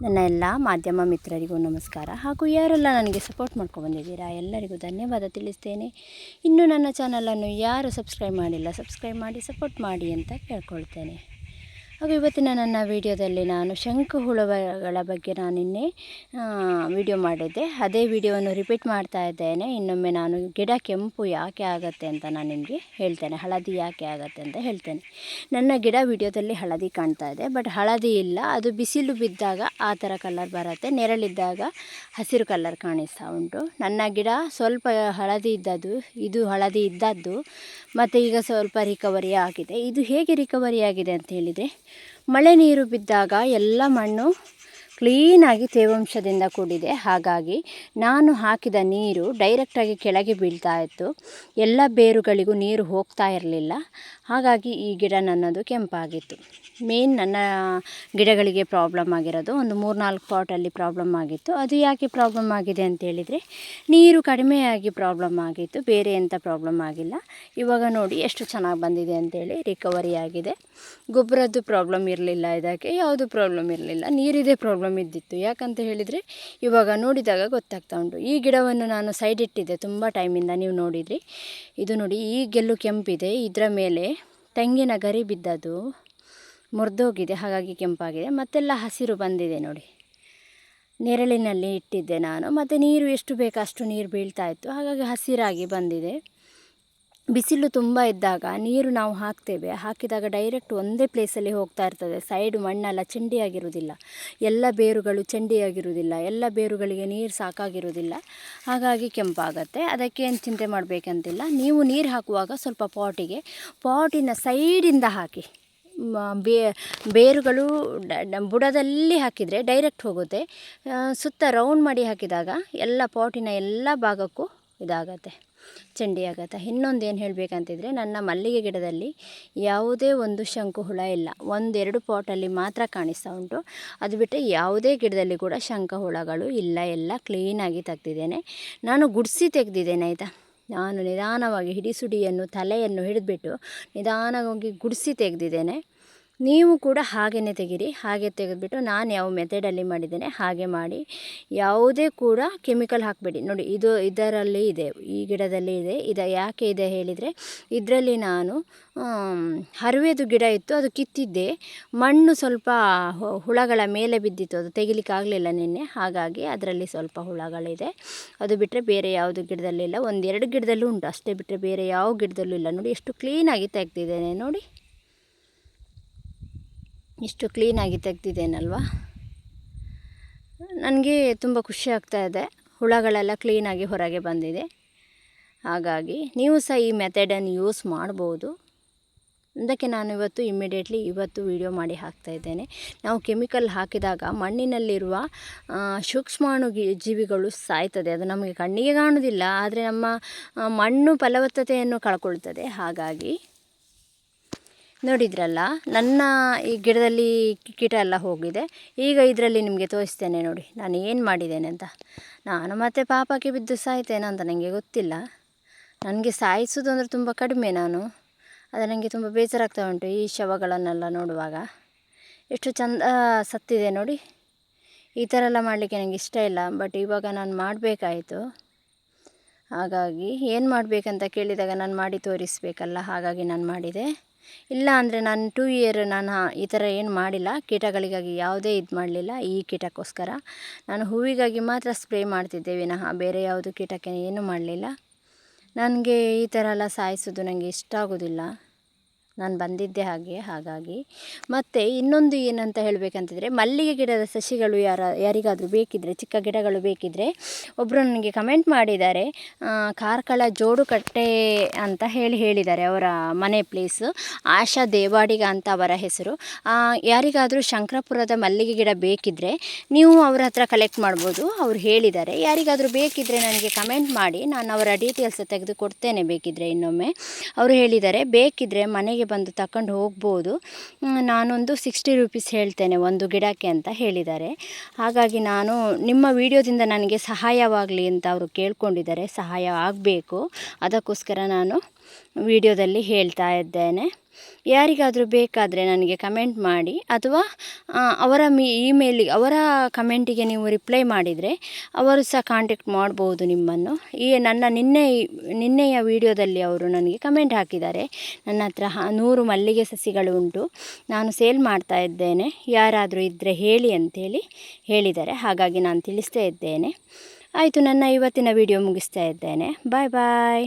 ನನ್ನ ಎಲ್ಲ ಮಾಧ್ಯಮ ಮಿತ್ರರಿಗೂ ನಮಸ್ಕಾರ. ಹಾಗೂ ಯಾರೆಲ್ಲ ನನಗೆ ಸಪೋರ್ಟ್ ಮಾಡ್ಕೊಂಡು ಬಂದಿದ್ದೀರಾ ಎಲ್ಲರಿಗೂ ಧನ್ಯವಾದ ತಿಳಿಸ್ತೇನೆ. ಇನ್ನೂ ನನ್ನ ಚಾನಲನ್ನು ಯಾರು ಸಬ್ಸ್ಕ್ರೈಬ್ ಮಾಡಿಲ್ಲ ಸಬ್ಸ್ಕ್ರೈಬ್ ಮಾಡಿ ಸಪೋರ್ಟ್ ಮಾಡಿ ಅಂತ ಕೇಳ್ಕೊಳ್ತೇನೆ. ಹಾಗೂ ಇವತ್ತಿನ ನನ್ನ ವಿಡಿಯೋದಲ್ಲಿ ನಾನು ಶಂಕು ಹುಳುಗಳ ಬಗ್ಗೆ ನಾನು ನಿನ್ನೆ ವಿಡಿಯೋ ಮಾಡಿದ್ದೆ. ಅದೇ ವಿಡಿಯೋವನ್ನು ರಿಪೀಟ್ ಮಾಡ್ತಾ ಇದ್ದೇನೆ. ಇನ್ನೊಮ್ಮೆ ನಾನು ಗಿಡ ಕೆಂಪು ಯಾಕೆ ಆಗುತ್ತೆ ಅಂತ ನಾನು ನಿಮಗೆ ಹೇಳ್ತೇನೆ, ಹಳದಿ ಯಾಕೆ ಆಗುತ್ತೆ ಅಂತ ಹೇಳ್ತೇನೆ. ನನ್ನ ಗಿಡ ವಿಡಿಯೋದಲ್ಲಿ ಹಳದಿ ಕಾಣ್ತಾ ಇದೆ, ಬಟ್ ಹಳದಿ ಇಲ್ಲ. ಅದು ಬಿಸಿಲು ಬಿದ್ದಾಗ ಆ ಥರ ಕಲರ್ ಬರುತ್ತೆ, ನೆರಳಿದ್ದಾಗ ಹಸಿರು ಕಲರ್ ಕಾಣಿಸ್ತಾ ಉಂಟು. ನನ್ನ ಗಿಡ ಸ್ವಲ್ಪ ಹಳದಿ ಇದ್ದದ್ದು, ಇದು ಹಳದಿ ಇದ್ದದ್ದು, ಮತ್ತು ಈಗ ಸ್ವಲ್ಪ ರಿಕವರಿ ಆಗಿದೆ. ಇದು ಹೇಗೆ ರಿಕವರಿ ಆಗಿದೆ ಅಂತ ಹೇಳಿದರೆ, ಮಳೆ ನೀರು ಬಿದ್ದಾಗ ಎಲ್ಲ ಮಣ್ಣು ಕ್ಲೀನಾಗಿ ತೇವಾಂಶದಿಂದ ಕೂಡಿದೆ. ಹಾಗಾಗಿ ನಾನು ಹಾಕಿದ ನೀರು ಡೈರೆಕ್ಟಾಗಿ ಕೆಳಗೆ ಬೀಳ್ತಾ ಇತ್ತು, ಎಲ್ಲ ಬೇರುಗಳಿಗೂ ನೀರು ಹೋಗ್ತಾ ಇರಲಿಲ್ಲ. ಹಾಗಾಗಿ ಈ ಗಿಡ ನನ್ನದು ಕೆಂಪಾಗಿತ್ತು. ಮೇನ್ ನನ್ನ ಗಿಡಗಳಿಗೆ ಪ್ರಾಬ್ಲಮ್ ಆಗಿರೋದು ಒಂದು 3-4 ಪಾಟಲ್ಲಿ ಪ್ರಾಬ್ಲಮ್ ಆಗಿತ್ತು. ಅದು ಯಾಕೆ ಪ್ರಾಬ್ಲಮ್ ಆಗಿದೆ ಅಂತೇಳಿದರೆ, ನೀರು ಕಡಿಮೆಯಾಗಿ ಪ್ರಾಬ್ಲಮ್ ಆಗಿತ್ತು, ಬೇರೆ ಎಂಥ ಪ್ರಾಬ್ಲಮ್ ಆಗಿಲ್ಲ. ಇವಾಗ ನೋಡಿ ಎಷ್ಟು ಚೆನ್ನಾಗಿ ಬಂದಿದೆ ಅಂತೇಳಿ, ರಿಕವರಿ ಆಗಿದೆ. ಗೊಬ್ಬರದ್ದು ಪ್ರಾಬ್ಲಮ್ ಇರಲಿಲ್ಲ, ಇದಕ್ಕೆ ಯಾವುದು ಪ್ರಾಬ್ಲಮ್ ಇರಲಿಲ್ಲ, ನೀರಿದೆ ಪ್ರಾಬ್ಲಮ್ ಇದ್ದಿತ್ತು. ಯಾಕಂತ ಹೇಳಿದರೆ ಇವಾಗ ನೋಡಿದಾಗ ಗೊತ್ತಾಗ್ತಾ ಉಂಟು. ಈ ಗಿಡವನ್ನು ನಾನು ಸೈಡ್ ಇಟ್ಟಿದ್ದೆ ತುಂಬ ಟೈಮಿಂದ, ನೀವು ನೋಡಿದ್ರಿ. ಇದು ನೋಡಿ, ಈ ಗೆಲ್ಲು ಕೆಂಪಿದೆ, ಇದರ ಮೇಲೆ ತೆಂಗಿನ ಗರಿ ಬಿದ್ದದ್ದು ಮುರಿದೋಗಿದೆ, ಹಾಗಾಗಿ ಕೆಂಪಾಗಿದೆ. ಮತ್ತೆಲ್ಲ ಹಸಿರು ಬಂದಿದೆ ನೋಡಿ. ನೆರಳಿನಲ್ಲಿ ಇಟ್ಟಿದ್ದೆ ನಾನು, ಮತ್ತು ನೀರು ಎಷ್ಟು ಬೇಕೋ ಅಷ್ಟು ನೀರು ಬೀಳ್ತಾ ಇತ್ತು, ಹಾಗಾಗಿ ಹಸಿರಾಗಿ ಬಂದಿದೆ. ಬಿಸಿಲು ತುಂಬ ಇದ್ದಾಗ ನೀರು ನಾವು ಹಾಕಿದಾಗ ಡೈರೆಕ್ಟ್ ಒಂದೇ ಪ್ಲೇಸಲ್ಲಿ ಹೋಗ್ತಾ ಇರ್ತದೆ. ಸೈಡು ಮಣ್ಣೆಲ್ಲ ಚೆಂಡಿಯಾಗಿರುವುದಿಲ್ಲ, ಎಲ್ಲ ಬೇರುಗಳು ಚೆಂಡಿಯಾಗಿರುವುದಿಲ್ಲ, ಎಲ್ಲ ಬೇರುಗಳಿಗೆ ನೀರು ಸಾಕಾಗಿರುವುದಿಲ್ಲ, ಹಾಗಾಗಿ ಕೆಂಪಾಗತ್ತೆ. ಅದಕ್ಕೆ ಏನು ಚಿಂತೆ ಮಾಡಬೇಕಂತಿಲ್ಲ. ನೀವು ನೀರು ಹಾಕುವಾಗ ಸ್ವಲ್ಪ ಪಾಟಿನ ಸೈಡಿಂದ ಹಾಕಿ. ಬೇರುಗಳು ಬುಡದಲ್ಲಿ ಹಾಕಿದರೆ ಡೈರೆಕ್ಟ್ ಹೋಗುತ್ತೆ. ಸುತ್ತ ರೌಂಡ್ ಮಾಡಿ ಹಾಕಿದಾಗ ಎಲ್ಲ ಪಾಟಿನ ಎಲ್ಲ ಭಾಗಕ್ಕೂ ಇದಾಗತ್ತೆ, ಚೆಂಡಿ ಆಗುತ್ತೆ. ಇನ್ನೊಂದು ಏನು ಹೇಳಬೇಕಂತಿದ್ರೆ, ನನ್ನ ಮಲ್ಲಿಗೆ ಗಿಡದಲ್ಲಿ ಯಾವುದೇ ಒಂದು ಶಂಕು ಹುಳ ಇಲ್ಲ, 1-2 ಪಾಟಲ್ಲಿ ಮಾತ್ರ ಕಾಣಿಸ್ತಾ ಉಂಟು. ಅದು ಬಿಟ್ಟರೆ ಯಾವುದೇ ಗಿಡದಲ್ಲಿ ಕೂಡ ಶಂಕು ಹುಳಗಳು ಇಲ್ಲ, ಎಲ್ಲ ಕ್ಲೀನಾಗಿ ತೆಗ್ದಿದ್ದೇನೆ. ನಾನು ಗುಡಿಸಿ ತೆಗೆದಿದ್ದೇನೆ ಆಯಿತಾ. ನಾನು ನಿಧಾನವಾಗಿ ಹಿಡಿಸುಡಿಯನ್ನು ತಲೆಯನ್ನು ಹಿಡಿದ್ಬಿಟ್ಟು ನಿಧಾನವಾಗಿ ಗುಡಿಸಿ ತೆಗೆದಿದ್ದೇನೆ. ನೀವು ಕೂಡ ಹಾಗೆಯೇ ತೆಗೀರಿ. ಹಾಗೆ ತೆಗೆದುಬಿಟ್ಟು ನಾನು ಯಾವ ಮೆಥಡಲ್ಲಿ ಮಾಡಿದ್ದೇನೆ ಹಾಗೆ ಮಾಡಿ. ಯಾವುದೇ ಕೂಡ ಕೆಮಿಕಲ್ ಹಾಕಬೇಡಿ. ನೋಡಿ, ಇದು ಇದರಲ್ಲಿ ಇದೆ, ಈ ಗಿಡದಲ್ಲಿ ಇದೆ. ಇದು ಯಾಕೆ ಇದೆ ಹೇಳಿದರೆ, ಇದರಲ್ಲಿ ನಾನು ಹರಿವೆದು ಗಿಡ ಇತ್ತು, ಅದು ಕಿತ್ತಿದ್ದೆ. ಮಣ್ಣು ಸ್ವಲ್ಪ ಹುಳಗಳ ಮೇಲೆ ಬಿದ್ದಿತ್ತು, ಅದು ತೆಗಿಲಿಕ್ಕಾಗಲಿಲ್ಲ ನಿನ್ನೆ, ಹಾಗಾಗಿ ಅದರಲ್ಲಿ ಸ್ವಲ್ಪ ಹುಳಗಳಿದೆ. ಅದು ಬಿಟ್ಟರೆ ಬೇರೆ ಯಾವುದು ಗಿಡದಲ್ಲಿಲ್ಲ. 1-2 ಗಿಡದಲ್ಲೂ ಉಂಟು, ಅಷ್ಟೇ ಬಿಟ್ಟರೆ ಬೇರೆ ಯಾವ ಗಿಡದಲ್ಲೂ ಇಲ್ಲ. ನೋಡಿ ಎಷ್ಟು ಕ್ಲೀನಾಗಿ ತೆಗ್ದಿದ್ದೇನೆ, ನೋಡಿ ಇಷ್ಟು ಕ್ಲೀನಾಗಿ ತೆಗ್ದಿದ್ದೇನಲ್ವ. ನನಗೆ ತುಂಬ ಖುಷಿ ಆಗ್ತಾಯಿದೆ, ಹುಳಗಳೆಲ್ಲ ಕ್ಲೀನಾಗಿ ಹೊರಗೆ ಬಂದಿದೆ. ಹಾಗಾಗಿ ನೀವು ಸಹ ಈ ಮೆಥಡನ್ನು ಯೂಸ್ ಮಾಡ್ಬೋದು. ಅದಕ್ಕೆ ನಾನು ಇವತ್ತು ವಿಡಿಯೋ ಮಾಡಿ ಹಾಕ್ತಾಯಿದ್ದೇನೆ. ನಾವು ಕೆಮಿಕಲ್ ಹಾಕಿದಾಗ ಮಣ್ಣಿನಲ್ಲಿರುವ ಸೂಕ್ಷ್ಮಾಣು ಜೀವಿಗಳು ಸಾಯ್ತದೆ. ಅದು ನಮಗೆ ಕಣ್ಣಿಗೆ ಕಾಣುವುದಿಲ್ಲ, ಆದರೆ ನಮ್ಮ ಮಣ್ಣು ಫಲವತ್ತತೆಯನ್ನು ಕಳ್ಕೊಳ್ತದೆ. ಹಾಗಾಗಿ ನೋಡಿದ್ರಲ್ಲ, ನನ್ನ ಈ ಗಿಡದಲ್ಲಿ ಕೀಟ ಎಲ್ಲ ಹೋಗಿದೆ. ಈಗ ಇದರಲ್ಲಿ ನಿಮಗೆ ತೋರಿಸ್ತೇನೆ ನೋಡಿ ನಾನು ಏನು ಮಾಡಿದ್ದೇನೆ ಅಂತ. ನಾನು ಮತ್ತೆ ಪಾಪಕ್ಕೆ ಬಿದ್ದು ಸಾಯ್ತೇನೆ ಅಂತ ನನಗೆ ಗೊತ್ತಿಲ್ಲ. ನನಗೆ ಸಾಯಿಸೋದು ಅಂದರೆ ತುಂಬ ಕಡಿಮೆ. ಅದು ನನಗೆ ತುಂಬ ಬೇಜಾರಾಗ್ತಾ ಉಂಟು ಈ ಶವಗಳನ್ನೆಲ್ಲ ನೋಡುವಾಗ. ಎಷ್ಟು ಚಂದ ಸತ್ತಿದೆ ನೋಡಿ. ಈ ಥರ ಎಲ್ಲ ಮಾಡಲಿಕ್ಕೆ ನನಗೆ ಇಷ್ಟ ಇಲ್ಲ, ಬಟ್ ಇವಾಗ ನಾನು ಮಾಡಬೇಕಾಯಿತು. ಹಾಗಾಗಿ ಏನು ಮಾಡಬೇಕಂತ ಕೇಳಿದಾಗ ನಾನು ಮಾಡಿ ತೋರಿಸಬೇಕಲ್ಲ, ಹಾಗಾಗಿ ನಾನು ಮಾಡಿದೆ. ಇಲ್ಲ ಅಂದರೆ ನಾನು 2 ಇಯರ್ ನಾನು ಈ ಥರ ಏನು ಮಾಡಿಲ್ಲ. ಕೀಟಗಳಿಗಾಗಿ ಯಾವುದೇ ಇದು ಮಾಡಲಿಲ್ಲ. ಈ ಕೀಟಕ್ಕೋಸ್ಕರ ನಾನು ಹೂವಿಗಾಗಿ ಮಾತ್ರ ಸ್ಪ್ರೇ ಮಾಡ್ತಿದ್ದೆ ವಿನಃ ಬೇರೆ ಯಾವುದು ಕೀಟಕ್ಕೆ ಏನೂ ಮಾಡಲಿಲ್ಲ. ನನಗೆ ಈ ಥರ ಎಲ್ಲ ಸಾಯಿಸೋದು ನನಗೆ ಇಷ್ಟ ಆಗೋದಿಲ್ಲ. ನಾನು ಬಂದಿದ್ದೆ ಹಾಗಾಗಿ. ಮತ್ತು ಇನ್ನೊಂದು ಏನಂತ ಹೇಳಬೇಕಂತಿದ್ರೆ, ಮಲ್ಲಿಗೆ ಗಿಡದ ಸಸಿಗಳು ಯಾರಿಗಾದರೂ ಬೇಕಿದ್ದರೆ, ಚಿಕ್ಕ ಗಿಡಗಳು ಬೇಕಿದ್ದರೆ, ಒಬ್ಬರು ನನಗೆ ಕಮೆಂಟ್ ಮಾಡಿದ್ದಾರೆ. ಕಾರ್ಕಳ ಜೋಡುಕಟ್ಟೆ ಅಂತ ಹೇಳಿದ್ದಾರೆ ಅವರ ಮನೆ ಪ್ಲೇಸು. ಆಶಾ ದೇವಾಡಿಗ ಅಂತ ಅವರ ಹೆಸರು. ಯಾರಿಗಾದರೂ ಶಂಕರಾಪುರದ ಮಲ್ಲಿಗೆ ಗಿಡ ಬೇಕಿದ್ದರೆ ನೀವು ಅವರ ಹತ್ರ ಕಲೆಕ್ಟ್ ಮಾಡ್ಬೋದು, ಅವರು ಹೇಳಿದ್ದಾರೆ. ಯಾರಿಗಾದರೂ ಬೇಕಿದ್ದರೆ ನನಗೆ ಕಮೆಂಟ್ ಮಾಡಿ, ನಾನು ಅವರ ಡೀಟೇಲ್ಸ್ ತೆಗೆದು ಕೊಡ್ತೇನೆ ಬೇಕಿದ್ದರೆ ಇನ್ನೊಮ್ಮೆ. ಅವರು ಹೇಳಿದ್ದಾರೆ ಬೇಕಿದ್ದರೆ ಮನೆಗೆ ಬಂದು ತಗೊಂಡು ಹೋಗ್ಬೋದು, ನಾನೊಂದು 60 ರೂಪೀಸ್ ಹೇಳ್ತೇನೆ ಒಂದು ಗಿಡಕ್ಕೆ ಅಂತ ಹೇಳಿದ್ದಾರೆ. ಹಾಗಾಗಿ ನಾನು ನಿಮ್ಮ ವಿಡಿಯೋದಿಂದ ನನಗೆ ಸಹಾಯವಾಗಲಿ ಅಂತ ಅವರು ಕೇಳ್ಕೊಂಡಿದ್ದಾರೆ. ಸಹಾಯ ಆಗಬೇಕು, ಅದಕ್ಕೋಸ್ಕರ ನಾನು ವಿಡಿಯೋದಲ್ಲಿ ಹೇಳ್ತಾ ಇದ್ದೇನೆ. ಯಾರಿಗಾದರೂ ಬೇಕಾದರೆ ನನಗೆ ಕಮೆಂಟ್ ಮಾಡಿ, ಅಥವಾ ಅವರ ಅವರ ಕಮೆಂಟಿಗೆ ನೀವು ರಿಪ್ಲೈ ಮಾಡಿದರೆ ಅವರು ಸಹ ಕಾಂಟ್ಯಾಕ್ಟ್ ಮಾಡ್ಬೋದು ನಿಮ್ಮನ್ನು. ನನ್ನ ನಿನ್ನೆಯ ವಿಡಿಯೋದಲ್ಲಿ ಅವರು ನನಗೆ ಕಮೆಂಟ್ ಹಾಕಿದ್ದಾರೆ, ನನ್ನ ಹತ್ರ 100 ಮಲ್ಲಿಗೆ ಸಸಿಗಳು ಉಂಟು, ನಾನು ಸೇಲ್ ಮಾಡ್ತಾ ಇದ್ದೇನೆ, ಯಾರಾದರೂ ಇದ್ದರೆ ಹೇಳಿ ಅಂತೇಳಿ ಹೇಳಿದ್ದಾರೆ. ಹಾಗಾಗಿ ನಾನು ತಿಳಿಸ್ತಾ ಇದ್ದೇನೆ. ಆಯಿತು, ನನ್ನ ಇವತ್ತಿನ ವಿಡಿಯೋ ಮುಗಿಸ್ತಾ ಇದ್ದೇನೆ. ಬಾಯ್ ಬಾಯ್.